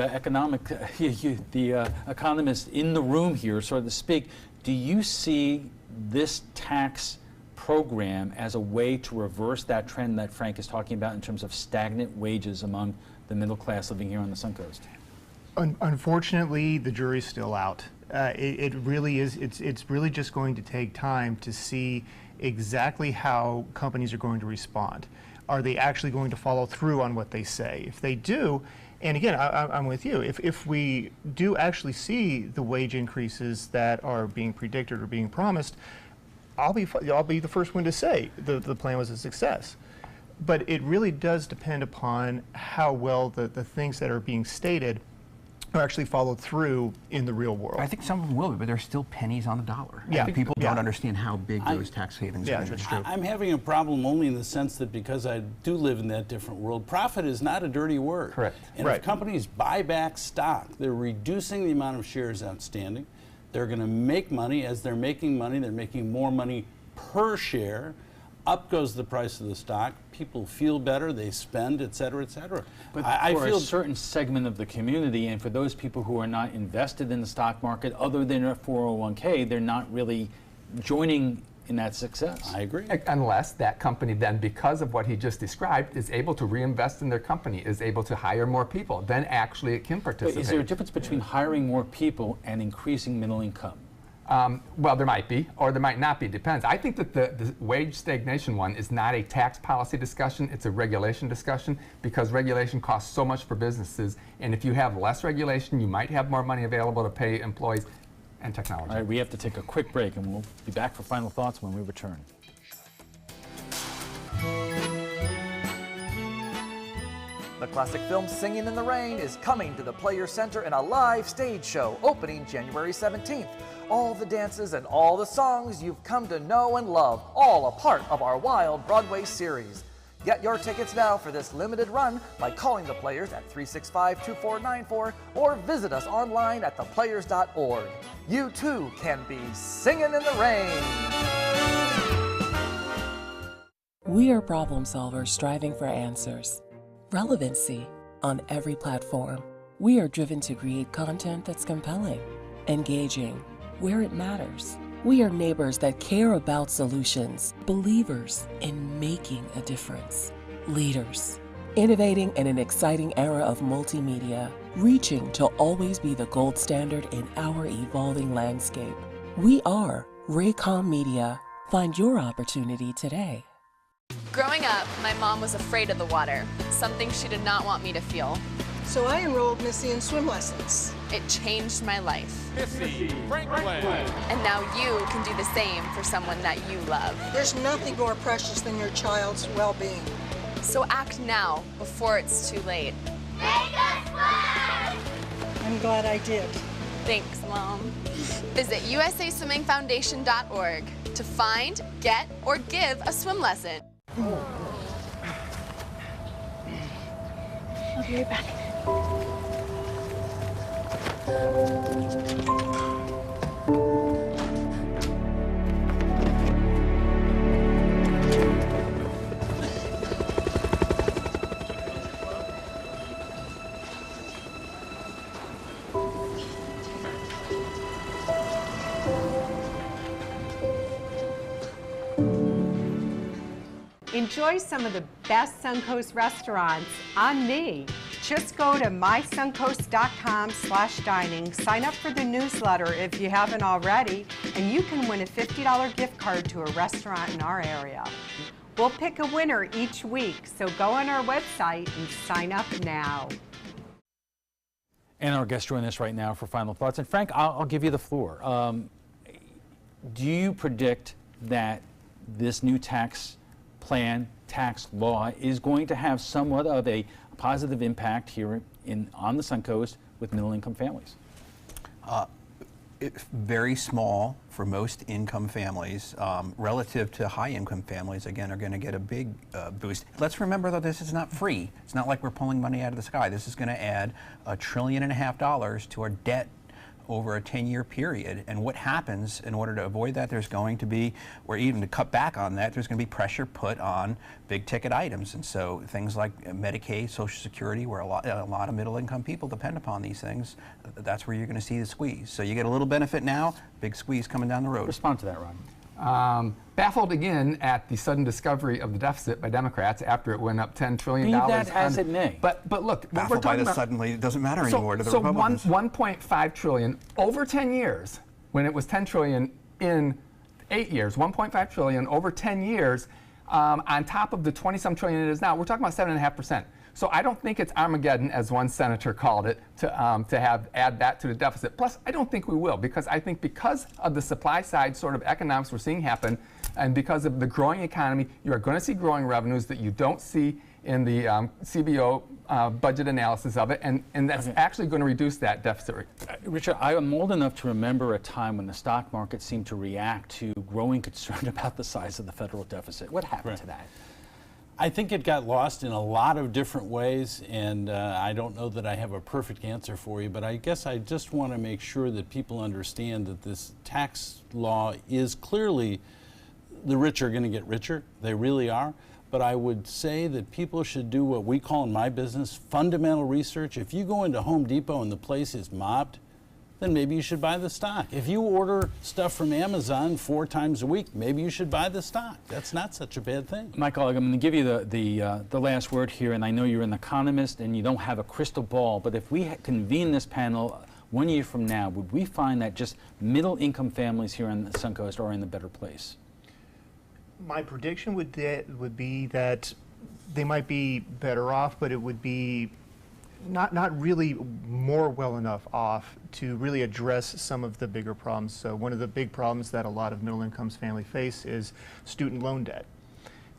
economist in the room here, so to speak. Do you see this tax program as a way to reverse that trend that Frank is talking about in terms of stagnant wages among the middle class living here on the Suncoast? Unfortunately, the jury's still out. It really is. It's really just going to take time to see exactly how companies are going to respond. Are they actually going to follow through on what they say? If they do, and again, I'm with you. If we do actually see the wage increases that are being predicted or being promised, I'll be the first one to say the plan was a success. But it really does depend upon how well the things that are being stated are actually followed through in the real world. I think some of them will be, but they're still pennies on the dollar. Yeah. People don't understand how big those tax havens are. I'm having a problem only in the sense that because I do live in that different world, profit is not a dirty word. Correct. And if companies buy back stock, they're reducing the amount of shares outstanding. They're going to make money. As they're making money, they're making more money per share. Up goes the price of the stock. People feel better. They spend, et cetera, et cetera. But for a certain segment of the community, and for those people who are not invested in the stock market, other than a 401k, they're not really joining in that success. I agree. Unless that company then, because of what he just described, is able to reinvest in their company, is able to hire more people, then actually it can participate. But is there a difference between hiring more people and increasing middle income? Well, there might be, or there might not be. Depends. I think that the wage stagnation one is not a tax policy discussion. It's a regulation discussion, because regulation costs so much for businesses. And if you have less regulation, you might have more money available to pay employees and technology. All right, we have to take a quick break, and we'll be back for final thoughts when we return. The classic film Singing in the Rain is coming to the Players Center in a live stage show opening January 17th. All the dances and all the songs you've come to know and love, all a part of our wild Broadway series. Get your tickets now for this limited run by calling the Players at 365-2494 or visit us online at theplayers.org. You too can be singing in the rain. We are problem solvers striving for answers. Relevancy on every platform. We are driven to create content that's compelling, engaging, where it matters. We are neighbors that care about solutions, believers in making a difference, leaders, innovating in an exciting era of multimedia, reaching to always be the gold standard in our evolving landscape. We are Raycom Media. Find your opportunity today. Growing up, my mom was afraid of the water, something she did not want me to feel. So I enrolled Missy in swim lessons. It changed my life. Missy Franklin. And now you can do the same for someone that you love. There's nothing more precious than your child's well-being. So act now, before it's too late. Make us fly! I'm glad I did. Thanks, Mom. Visit usaswimmingfoundation.org to find, get, or give a swim lesson. I'll be right back. Enjoy some of the best Suncoast restaurants on me. Just go to mysuncoast.com/dining, sign up for the newsletter if you haven't already, and you can win a $50 gift card to a restaurant in our area. We'll pick a winner each week, so go on our website and sign up now. And our guests join us right now for final thoughts. And Frank, I'll give you the floor. Do you predict that this new tax law is going to have somewhat of a positive impact here on the Suncoast with middle-income families? It's very small for most income families. Relative to high-income families, again, are going to get a big boost. Let's remember, though, this is not free. It's not like we're pulling money out of the sky. This is going to add $1.5 trillion to our debt over a 10-year period. And what happens in order to avoid that, there's going to be, or even to cut back on that, there's going to be pressure put on big ticket items. And so things like Medicaid, Social Security, where a lot of middle income people depend upon these things, that's where you're going to see the squeeze. So you get a little benefit now, big squeeze coming down the road. Respond to that, Ron. Baffled again at the sudden discovery of the deficit by Democrats after it went up $10 trillion. Be that as it may. But look, baffled by this suddenly, it doesn't matter anymore to the Republicans. So 1.5 trillion over 10 years, when it was 10 trillion in 8 years, 1.5 trillion over 10 years, on top of the 20-some trillion it is now, we're talking about 7.5%. So I don't think it's Armageddon, as one senator called it, to add that to the deficit. Plus, I don't think we will, because I think because of the supply side sort of economics we're seeing happen, and because of the growing economy, you are going to see growing revenues that you don't see in the CBO budget analysis of it, and that's actually going to reduce that deficit rate. Richard, I am old enough to remember a time when the stock market seemed to react to growing concern about the size of the federal deficit. What happened to that? I think it got lost in a lot of different ways, and I don't know that I have a perfect answer for you, but I guess I just want to make sure that people understand that this tax law is clearly, the rich are going to get richer. They really are. But I would say that people should do what we call in my business fundamental research. If you go into Home Depot and the place is mobbed, then maybe you should buy the stock. If you order stuff from Amazon 4 times a week, maybe you should buy the stock. That's not such a bad thing. Michael, I'm going to give you the last word here, and I know you're an economist and you don't have a crystal ball, but if we convene this panel 1 year from now, would we find that just middle-income families here on the Suncoast are in a better place? My prediction would be that they might be better off, but it would be not really more well enough off to really address some of the bigger problems. So one of the big problems that a lot of middle incomes family face is student loan debt.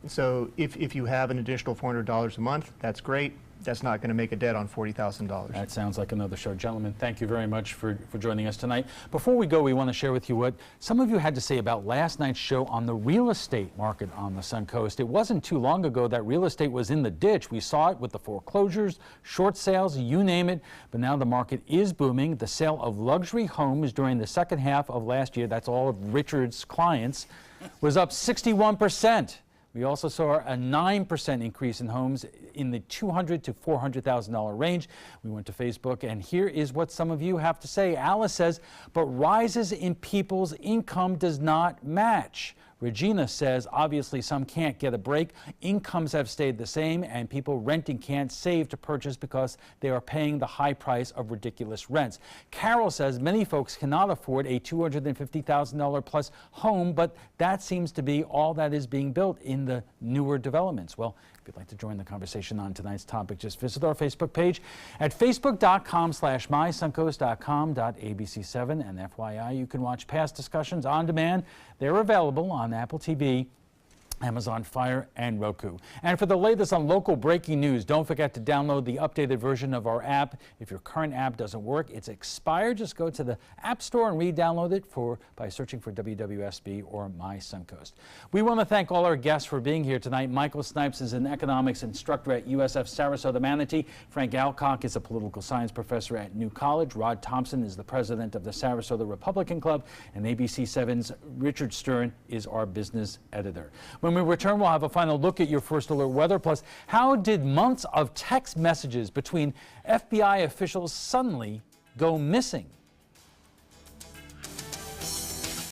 So if you have an additional $400 a month, that's great. That's not going to make a debt on $40,000. That sounds like another show. Gentlemen, thank you very much for joining us tonight. Before we go, we want to share with you what some of you had to say about last night's show on the real estate market on the Suncoast. It wasn't too long ago that real estate was in the ditch. We saw it with the foreclosures, short sales, you name it. But now the market is booming. The sale of luxury homes during the second half of last year, that's all of Richard's clients, was up 61%. We also saw a 9% increase in homes in the $200,000 to $400,000 range. We went to Facebook, and here is what some of you have to say. Alice says, but rises in people's income does not match. Regina says, obviously some can't get a break. Incomes have stayed the same, and people renting can't save to purchase because they are paying the high price of ridiculous rents. Carol says many folks cannot afford a $250,000 plus home, but that seems to be all that is being built in the newer developments. Well, if you'd like to join the conversation on tonight's topic, just visit our Facebook page at facebook.com/mysuncoast.com.abc7. And FYI, you can watch past discussions on demand. They're available on Apple TV, Amazon Fire, and Roku. And for the latest on local breaking news, don't forget to download the updated version of our app. If your current app doesn't work, it's expired, just go to the App Store and re-download it by searching for WWSB or My Suncoast. We want to thank all our guests for being here tonight. Michael Snipes is an economics instructor at USF Sarasota Manatee. Frank Alcock is a political science professor at New College. Rod Thompson is the president of the Sarasota Republican Club. And ABC7's Richard Stern is our business editor. When we return, we'll have a final look at your first alert weather. Plus, how did months of text messages between FBI officials suddenly go missing?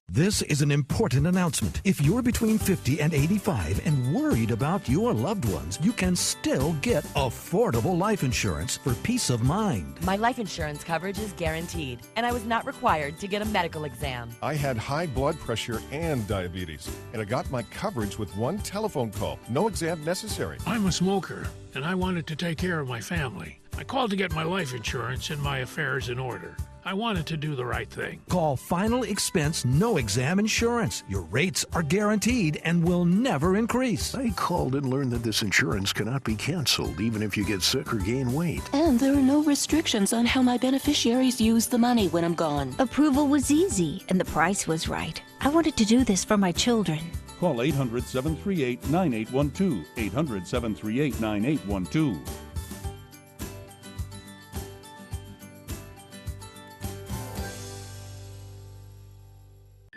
This is an important announcement. If you're between 50 and 85 and worried about your loved ones, you can still get affordable life insurance for peace of mind. My life insurance coverage is guaranteed, and I was not required to get a medical exam. I had high blood pressure and diabetes, and I got my coverage with one telephone call. No exam necessary. I'm a smoker, and I wanted to take care of my family. I called to get my life insurance and my affairs in order. I wanted to do the right thing. Call Final Expense No Exam Insurance. Your rates are guaranteed and will never increase. I called and learned that this insurance cannot be canceled even if you get sick or gain weight. And there are no restrictions on how my beneficiaries use the money when I'm gone. Approval was easy and the price was right. I wanted to do this for my children. Call 800-738-9812. 800-738-9812.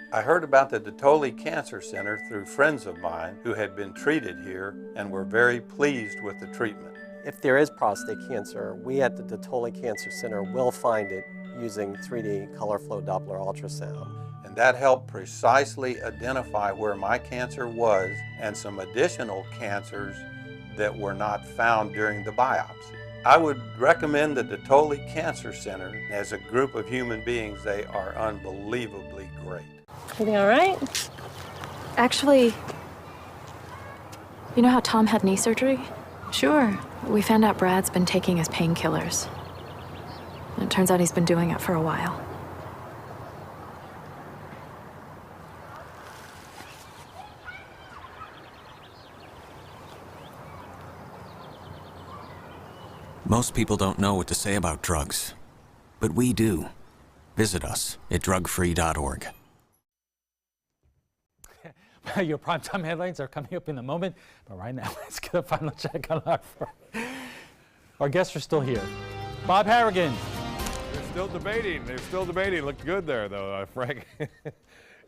I heard about the Detoli Cancer Center through friends of mine who had been treated here and were very pleased with the treatment. If there is prostate cancer, we at the Detoli Cancer Center will find it using 3D color flow Doppler ultrasound. And that helped precisely identify where my cancer was and some additional cancers that were not found during the biopsy. I would recommend the Detoli Cancer Center. As a group of human beings, they are unbelievably great. Everything all right? Actually, you know how Tom had knee surgery? Sure. We found out Brad's been taking his painkillers. And it turns out he's been doing it for a while. Most people don't know what to say about drugs, but we do. Visit us at drugfree.org. Your primetime headlines are coming up in a moment, but right now, let's get a final check on our guests are still here. Bob Harrigan. They're still debating. Looked good there, though, Frank.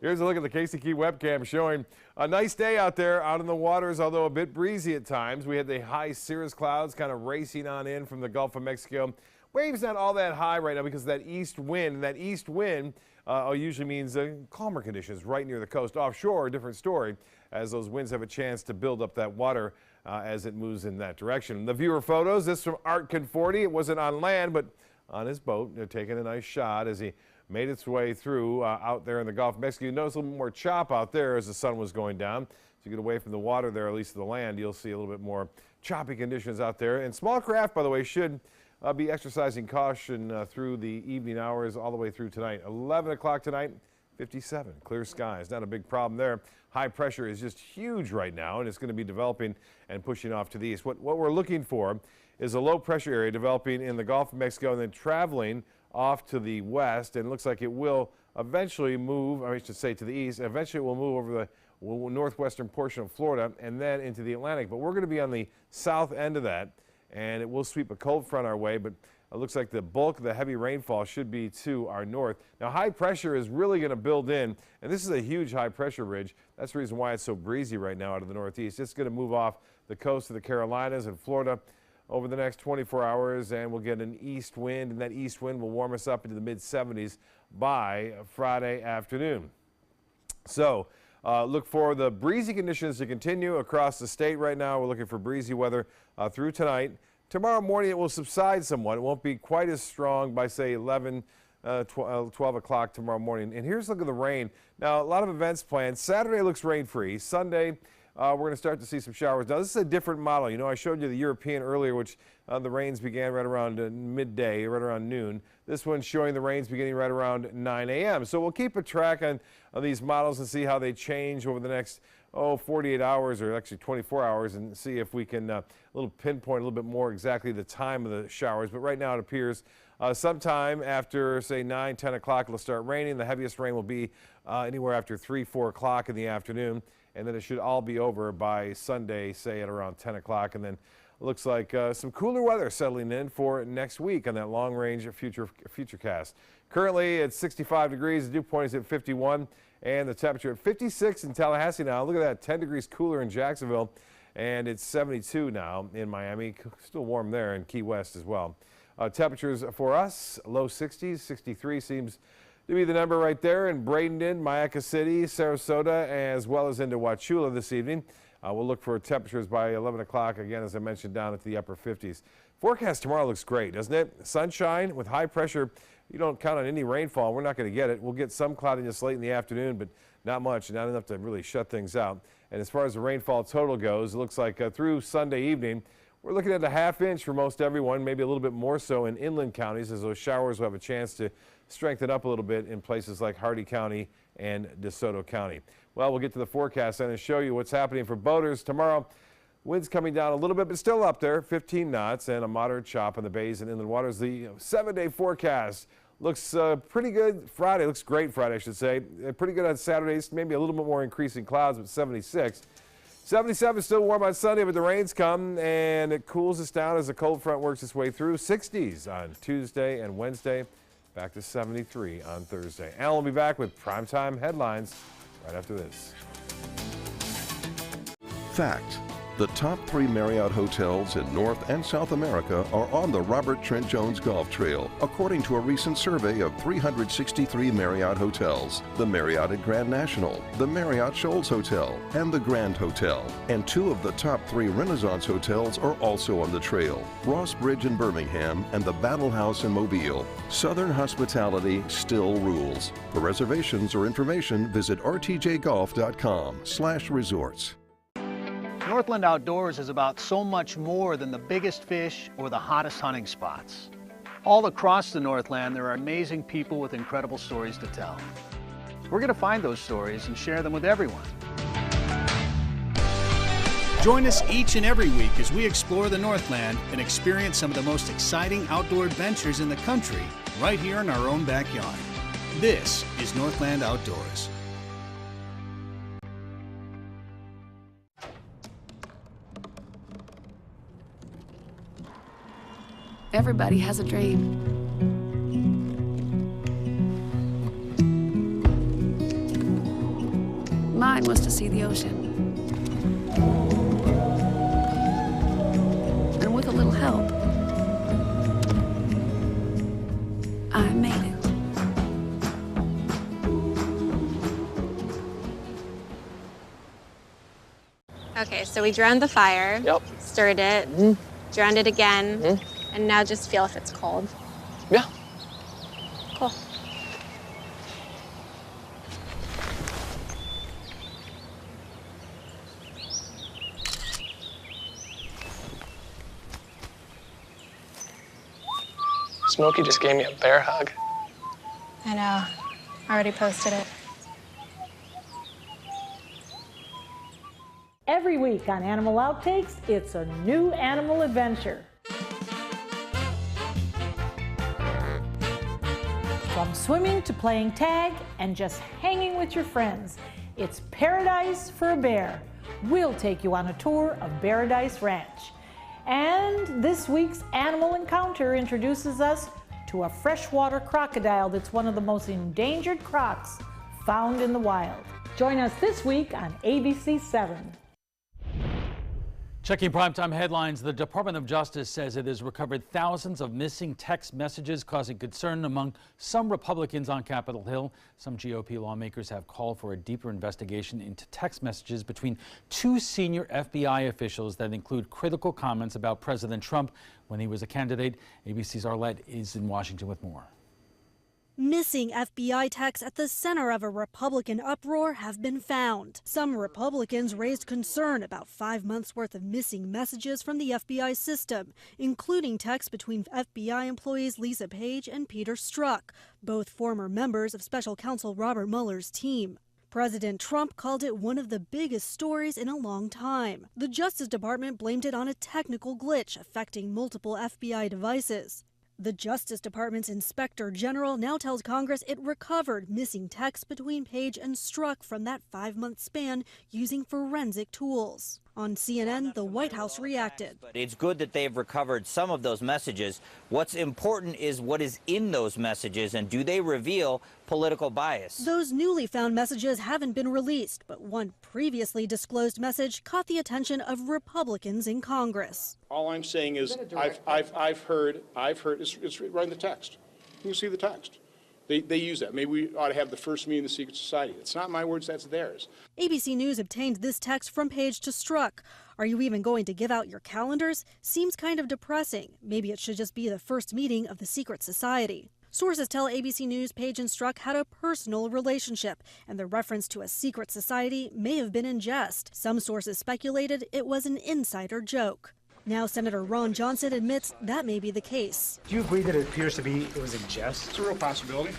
Here's a look at the Casey Key webcam showing a nice day out there, out in the waters, although a bit breezy at times. We had the high cirrus clouds kind of racing on in from the Gulf of Mexico. Waves not all that high right now because of that east wind. And that east wind usually means calmer conditions right near the coast. Offshore, a different story, as those winds have a chance to build up that water as it moves in that direction. The viewer photos, this from Art Conforti. It wasn't on land, but on his boat, taking a nice shot as he made its way through out there in the Gulf of Mexico. You notice a little bit more chop out there as the sun was going down. So you get away from the water there, at least to the land, you'll see a little bit more choppy conditions out there. And small craft, by the way, should be exercising caution through the evening hours all the way through tonight. 11 o'clock tonight, 57, clear skies. Not a big problem there. High pressure is just huge right now, and it's going to be developing and pushing off to the east. What we're looking for is a low pressure area developing in the Gulf of Mexico and then traveling off to the west, and it looks like it will eventually move, I should say to the east, eventually it will move over the northwestern portion of Florida and then into the Atlantic. But we're going to be on the south end of that, and it will sweep a cold front our way, but It looks like the bulk of the heavy rainfall should be to our north. Now, high pressure is really going to build in, and this is a huge high pressure ridge. That's the reason why it's so breezy right now out of the northeast. It's going to move off the coast of the Carolinas and Florida over the next 24 hours, and we'll get an east wind, and that east wind will warm us up into the mid-70s by Friday afternoon. So look for the breezy conditions to continue across the state right now. We're looking for breezy weather through tonight. Tomorrow morning it will subside somewhat. It won't be quite as strong by, say, 11, 12 o'clock tomorrow morning. And here's a look at the rain. Now, a lot of events planned. Saturday looks rain-free. Sunday, we're going to start to see some showers. Now, this is a different model. You know, I showed you the European earlier, which the rains began right around midday, right around noon. This one's showing the rains beginning right around 9 a.m. So we'll keep a track on these models and see how they change over the next 48 hours, or actually 24 hours, and see if we can pinpoint a little bit more exactly the time of the showers. But right now it appears sometime after, say, 9, 10 o'clock it'll start raining. The heaviest rain will be anywhere after 3, 4 o'clock in the afternoon, and then it should all be over by Sunday, say at around 10 o'clock. And then it looks like some cooler weather settling in for next week on that long-range future cast. Currently it's 65 degrees. The dew point is at 51. And the temperature at 56 in Tallahassee now. Look at that, 10 degrees cooler in Jacksonville. And it's 72 now in Miami. Still warm there in Key West as well. Temperatures for us, low 60s. 63 seems to be the number right there in Bradenton, Mayaca City, Sarasota, as well as into Wauchula this evening. We'll look for temperatures by 11 o'clock, again, as I mentioned, down at the upper 50s. Forecast tomorrow looks great, doesn't it? Sunshine with high pressure. You don't count on any rainfall. We're not going to get it. We'll get some cloudiness late in the afternoon, but not much, not enough to really shut things out. And as far as the rainfall total goes, it looks like through Sunday evening, we're looking at a ½ inch for most everyone, maybe a little bit more so in inland counties, as those showers will have a chance to strengthen up a little bit in places like Hardee County and DeSoto County. Well, we'll get to the forecast and show you what's happening for boaters tomorrow. Winds coming down a little bit, but still up there, 15 knots, and a moderate chop on the bays and inland waters. The 7-day forecast looks pretty good. Friday looks great. Friday, I should say. Pretty good on Saturdays. Maybe a little bit more increasing clouds, but 76. 77 still warm on Sunday, but the rains come and it cools us down as the cold front works its way through. 60s on Tuesday and Wednesday. Back to 73 on Thursday. Alan will be back with primetime headlines right after this. Fact. The top 3 Marriott hotels in North and South America are on the Robert Trent Jones Golf Trail, according to a recent survey of 363 Marriott hotels. The Marriott at Grand National, the Marriott Shoals Hotel, and the Grand Hotel. And 2 of the top 3 Renaissance hotels are also on the trail, Ross Bridge in Birmingham and the Battle House in Mobile. Southern hospitality still rules. For reservations or information, visit rtjgolf.com/resorts. Northland Outdoors is about so much more than the biggest fish or the hottest hunting spots. All across the Northland, there are amazing people with incredible stories to tell. We're going to find those stories and share them with everyone. Join us each and every week as we explore the Northland and experience some of the most exciting outdoor adventures in the country right here in our own backyard. This is Northland Outdoors. Everybody has a dream. Mine was to see the ocean. And with a little help, I made it. Okay, so we drowned the fire, stirred it, drowned it again, and now just feel if it's cold. Yeah. Cool. Smokey just gave me a bear hug. I know. I already posted it. Every week on Animal Outtakes, it's a new animal adventure. From swimming to playing tag and just hanging with your friends, it's paradise for a bear. We'll take you on a tour of Paradise Ranch. And this week's Animal Encounter introduces us to a freshwater crocodile that's one of the most endangered crocs found in the wild. Join us this week on ABC7. Checking primetime headlines, the Department of Justice says it has recovered thousands of missing text messages, causing concern among some Republicans on Capitol Hill. Some GOP lawmakers have called for a deeper investigation into text messages between two senior FBI officials that include critical comments about President Trump when he was a candidate. ABC's Arlette is in Washington with more. Missing FBI texts at the center of a Republican uproar have been found. Some Republicans raised concern about 5 months' worth of missing messages from the FBI system, including texts between FBI employees Lisa Page and Peter Strzok, both former members of Special Counsel Robert Mueller's team. President Trump called it one of the biggest stories in a long time. The Justice Department blamed it on a technical glitch affecting multiple FBI devices. The Justice Department's Inspector General now tells Congress it recovered missing texts between Page and Strzok from that 5-month span using forensic tools. On CNN, the White House reacted. It's good that they've recovered some of those messages. What's important is what is in those messages, and do they reveal political bias? Those newly found messages haven't been released, but one previously disclosed message caught the attention of Republicans in Congress. All I'm saying is I've heard it's right in the text. You can see the text. They use that. Maybe we ought to have the first meeting of the secret society. It's not my words, that's theirs. ABC News obtained this text from Page to Strzok. Are you even going to give out your calendars? Seems kind of depressing. Maybe it should just be the first meeting of the secret society. Sources tell ABC News Page and Strzok had a personal relationship, and the reference to a secret society may have been in jest. Some sources speculated it was an insider joke. Now Senator Ron Johnson admits that may be the case. Do you agree that it appears to be it was a jest? It's a real possibility.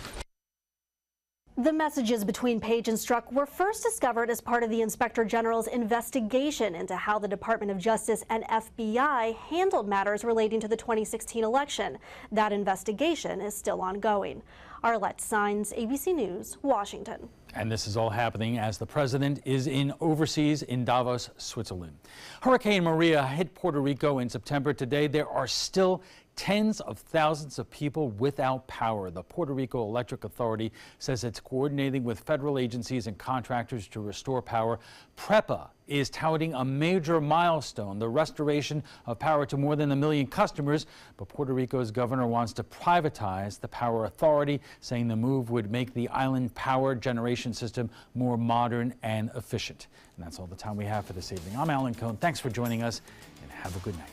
The messages between Page and Strzok were first discovered as part of the Inspector General's investigation into how the Department of Justice and FBI handled matters relating to the 2016 election. That investigation is still ongoing. Arlette Saenz, ABC News, Washington. And this is all happening as the president is overseas in Davos, Switzerland. Hurricane Maria hit Puerto Rico in September. Today, there are still tens of thousands of people without power. The Puerto Rico Electric Authority says it's coordinating with federal agencies and contractors to restore power. PREPA is touting a major milestone, the restoration of power to more than 1 million customers. But Puerto Rico's governor wants to privatize the power authority, saying the move would make the island power generation system more modern and efficient. And that's all the time we have for this evening. I'm Alan Cohn. Thanks for joining us, and have a good night.